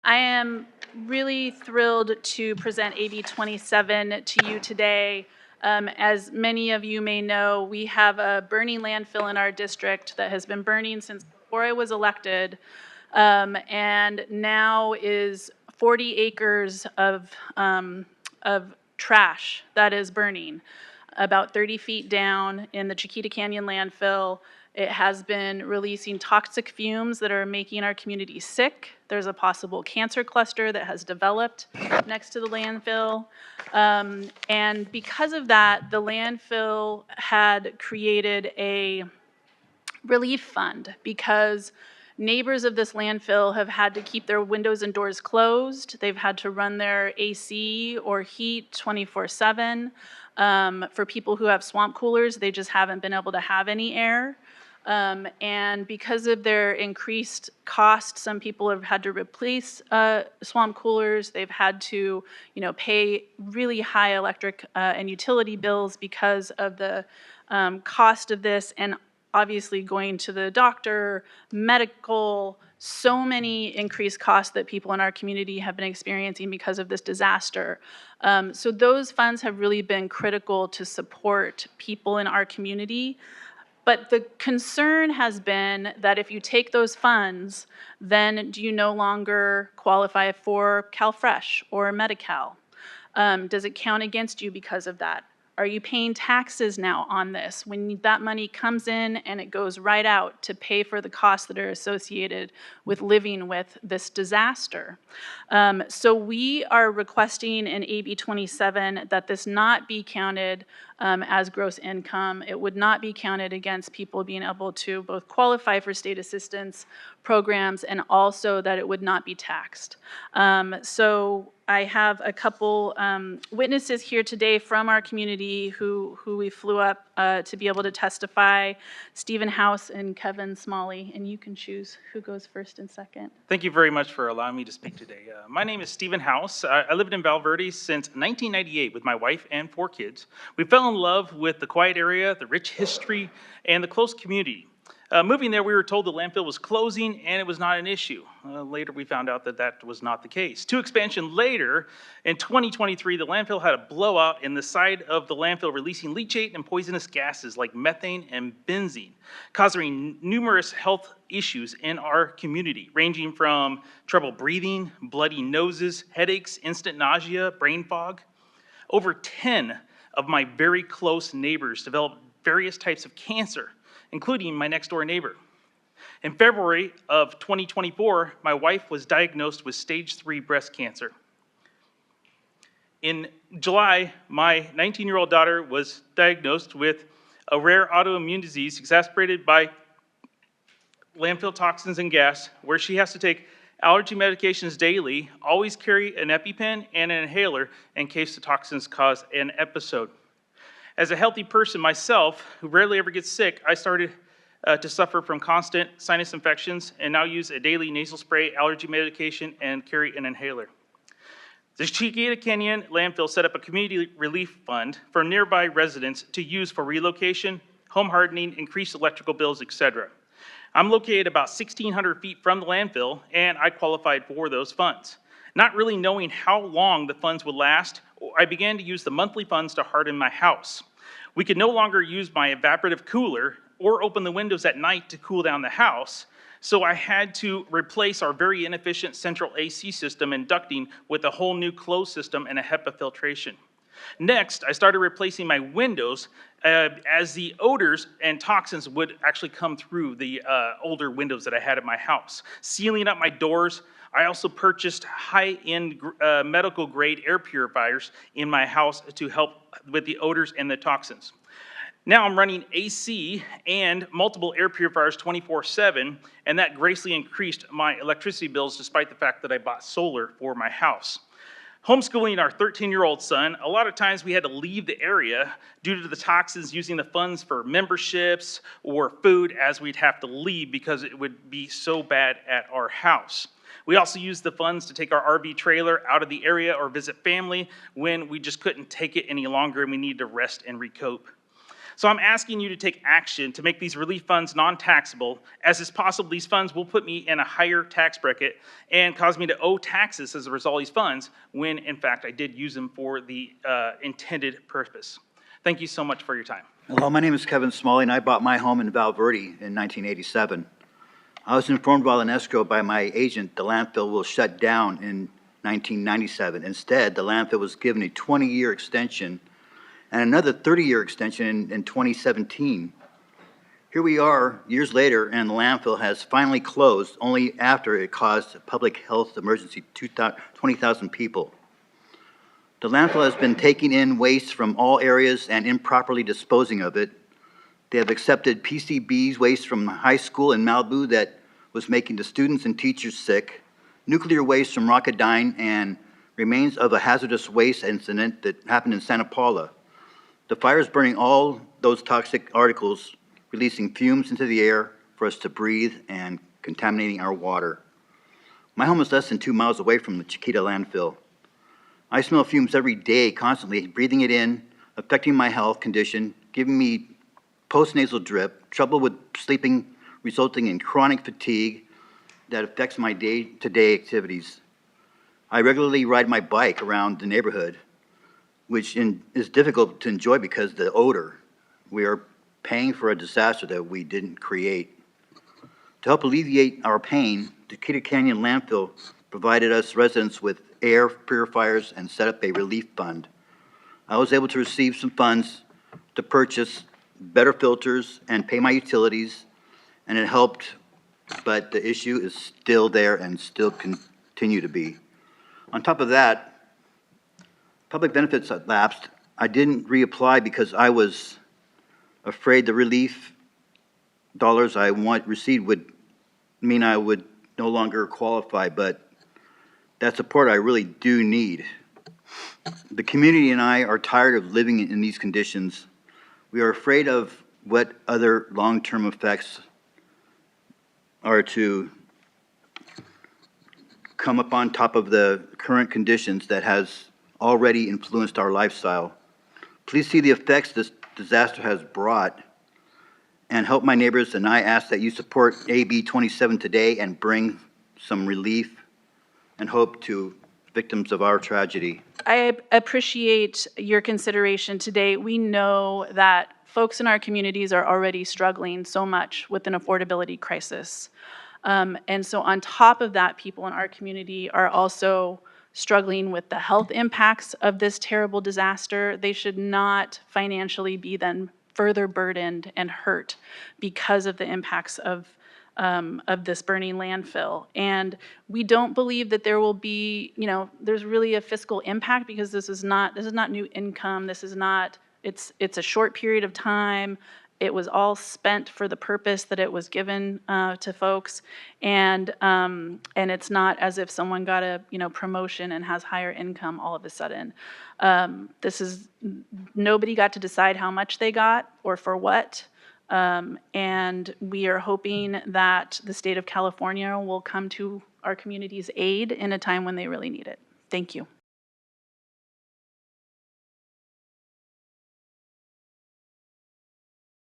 I am really thrilled to present AB 27 to you today. As many of you may know, we have a burning landfill in our district that has been burning since before I was elected, and now is 40 acres of trash that is burning about 30 feet down in the Chiquita Canyon landfill. It has been releasing toxic fumes that are making our community sick. There's a possible cancer cluster that has developed next to the landfill. And because of that, the landfill had created a relief fund because neighbors of this landfill have had to keep their windows and doors closed. They've had to run their AC or heat 24/7. For people who have swamp coolers, they just haven't been able to have any air. And because of their increased cost, some people have had to replace swamp coolers. They've had to, pay really high electric and utility bills because of the cost of this, and obviously going to the doctor, medical, so many increased costs that people in our community have been experiencing because of this disaster. So those funds have really been critical to support people in our community. But the concern has been that if you take those funds, then do you no longer qualify for CalFresh or Medi-Cal? Does it count against you because of that? Are you paying taxes now on this when that money comes in and it goes right out to pay for the costs that are associated with living with this disaster? So we are requesting in AB 27 that this not be counted as gross income. It would not be counted against people being able to both qualify for state assistance programs, and also that it would not be taxed. So I have a couple witnesses here today from our community who we flew up to be able to testify, Stephen House and Kevin Smalley, and you can choose who goes first and second. Thank you very much for allowing me to speak today. My name is Stephen House. I lived in Val Verde since 1998 with my wife and 4 kids. We fell in love with the quiet area, the rich history, and the close community. Moving there, we were told the landfill was closing and it was not an issue. Later, we found out that that was not the case. 2 expansions later, in 2023, the landfill had a blowout in the side of the landfill, releasing leachate and poisonous gases like methane and benzene, causing numerous health issues in our community, ranging from trouble breathing, bloody noses, headaches, instant nausea, brain fog. Over 10 of my very close neighbors developed various types of cancer, including my next door neighbor. In February of 2024, my wife was diagnosed with stage 3 breast cancer. In July, my 19-year-old daughter was diagnosed with a rare autoimmune disease exacerbated by landfill toxins and gas, where she has to take allergy medications daily, always carry an EpiPen and an inhaler in case the toxins cause an episode. As a healthy person myself, who rarely ever gets sick, I started to suffer from constant sinus infections and now use a daily nasal spray, allergy medication, and carry an inhaler. The Chiquita Canyon landfill set up a community relief fund for nearby residents to use for relocation, home hardening, increased electrical bills, etc. I'm located about 1,600 feet from the landfill, and I qualified for those funds. Not really knowing how long the funds would last, I began to use the monthly funds to harden my house. We could no longer use my evaporative cooler or open the windows at night to cool down the house, so I had to replace our very inefficient central AC system and ducting with a whole new closed system and a HEPA filtration. Next, I started replacing my windows as the odors and toxins would actually come through the older windows that I had at my house. Sealing up my doors. I also purchased high-end medical-grade air purifiers in my house to help with the odors and the toxins. Now I'm running AC and multiple air purifiers 24/7, and that greatly increased my electricity bills despite the fact that I bought solar for my house. Homeschooling our 13-year-old son, a lot of times we had to leave the area due to the toxins, using the funds for memberships or food, as we'd have to leave because it would be so bad at our house. We also used the funds to take our RV trailer out of the area or visit family when we just couldn't take it any longer and we needed to rest and recoup. So I'm asking you to take action to make these relief funds non-taxable, as it's possible these funds will put me in a higher tax bracket and cause me to owe taxes as a result of these funds, when in fact I did use them for the intended purpose. Thank you so much for your time. Hello, my name is Kevin Smalley, and I bought my home in Val Verde in 1987. I was informed while in escrow by my agent the landfill will shut down in 1997. Instead, the landfill was given a 20-year extension and another 30-year extension in 2017. Here we are, years later, and the landfill has finally closed, only after it caused a public health emergency to 20,000 people. The landfill has been taking in waste from all areas and improperly disposing of it. They have accepted PCBs waste from high school in Malibu that was making the students and teachers sick, nuclear waste from Rocketdyne, and remains of a hazardous waste incident that happened in Santa Paula. The fire is burning all those toxic articles, releasing fumes into the air for us to breathe and contaminating our water. My home is less than 2 miles away from the Chiquita landfill. I smell fumes every day, constantly breathing it in, affecting my health condition, giving me postnasal drip, trouble with sleeping, resulting in chronic fatigue that affects my day-to-day activities. I regularly ride my bike around the neighborhood, which is difficult to enjoy because of the odor. We are paying for a disaster that we didn't create. To help alleviate our pain, the Chiquita Canyon landfill provided us residents with air purifiers and set up a relief fund. I was able to receive some funds to purchase better filters and pay my utilities, and it helped, but the issue is still there and still continue to be. On top of that, public benefits lapsed. I didn't reapply because I was afraid the relief dollars I received would mean I would no longer qualify, but that support I really do need. The community and I are tired of living in these conditions. We are afraid of what other long-term effects are to come up on top of the current conditions that has already influenced our lifestyle. Please see the effects this disaster has brought and help my neighbors, and I ask that you support AB 27 today and bring some relief and hope to victims of our tragedy. I appreciate your consideration today. We know that folks in our communities are already struggling so much with an affordability crisis. And so on top of that, people in our community are also struggling with the health impacts of this terrible disaster. They should not financially be then further burdened and hurt because of the impacts of this burning landfill. And we don't believe that there will be, there's really a fiscal impact, because this is not new income. This is not, it's a short period of time. It was all spent for the purpose that it was given to folks, and it's not as if someone got a promotion and has higher income all of a sudden. Nobody got to decide how much they got or for what, and we are hoping that the state of California will come to our community's aid in a time when they really need it. Thank you.